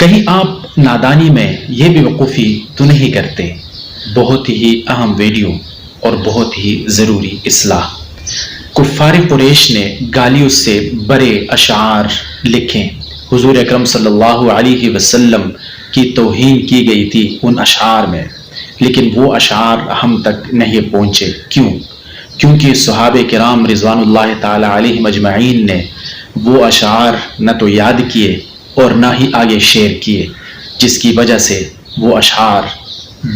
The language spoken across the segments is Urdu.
کہیں آپ نادانی میں یہ بھی وقوفی تو نہیں کرتے؟ بہت ہی اہم ویڈیو اور بہت ہی ضروری اصلاح۔ کفار قریش نے گالیوں سے بڑے اشعار لکھیں، حضور اکرم صلی اللہ علیہ وسلم کی توہین کی گئی تھی ان اشعار میں، لیکن وہ اشعار ہم تک نہیں پہنچے۔ کیونکہ صحابہ کرام رضوان اللہ تعالی علیہم اجمعین نے وہ اشعار نہ تو یاد کیے اور نہ ہی آگے شیئر کیے، جس کی وجہ سے وہ اشعار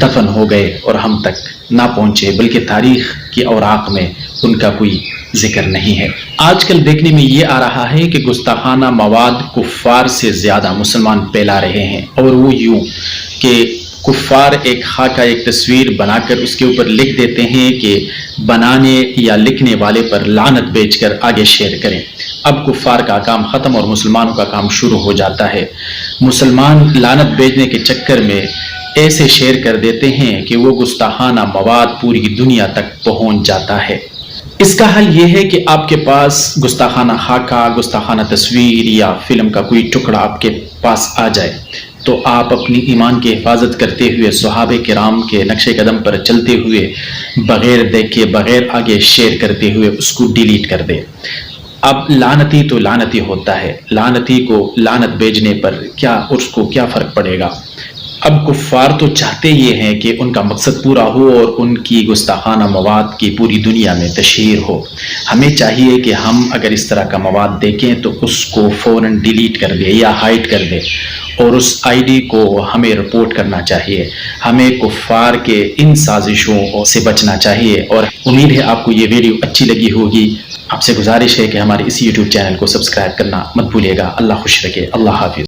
دفن ہو گئے اور ہم تک نہ پہنچے، بلکہ تاریخ کی اوراق میں ان کا کوئی ذکر نہیں ہے۔ آج کل دیکھنے میں یہ آ رہا ہے کہ گستاخانہ مواد کفار سے زیادہ مسلمان پھیلا رہے ہیں، اور وہ یوں کہ کفار ایک خاکہ، ایک تصویر بنا کر اس کے اوپر لکھ دیتے ہیں کہ بنانے یا لکھنے والے پر لعنت بیچ کر آگے شیئر کریں۔ اب کفار کا کام ختم اور مسلمانوں کا کام شروع ہو جاتا ہے۔ مسلمان لعنت بیچنے کے چکر میں ایسے شیئر کر دیتے ہیں کہ وہ گستاخانہ مواد پوری دنیا تک پہنچ جاتا ہے۔ اس کا حل یہ ہے کہ آپ کے پاس گستاخانہ خاکہ، گستاخانہ تصویر یا فلم کا کوئی ٹکڑا آپ کے پاس آ جائے تو آپ اپنی ایمان کی حفاظت کرتے ہوئے صحابہ کرام کے نقش قدم پر چلتے ہوئے بغیر دیکھے، بغیر آگے شیئر کرتے ہوئے اس کو ڈیلیٹ کر دیں۔ اب لعنتی تو لعنتی ہوتا ہے، لعنتی کو لعنت بھیجنے پر اس کو کیا فرق پڑے گا؟ اب کفار تو چاہتے یہ ہیں کہ ان کا مقصد پورا ہو اور ان کی گستاخانہ مواد کی پوری دنیا میں تشہیر ہو۔ ہمیں چاہیے کہ ہم اگر اس طرح کا مواد دیکھیں تو اس کو فوراً ڈیلیٹ کر دیں یا ہائڈ کر دیں، اور اس آئی ڈی کو ہمیں رپورٹ کرنا چاہیے۔ ہمیں کفار کے ان سازشوں سے بچنا چاہیے، اور امید ہے آپ کو یہ ویڈیو اچھی لگی ہوگی۔ آپ سے گزارش ہے کہ ہمارے اس یوٹیوب چینل کو سبسکرائب کرنا مت بھولیے گا۔ اللہ خوش رکھے، اللہ حافظ۔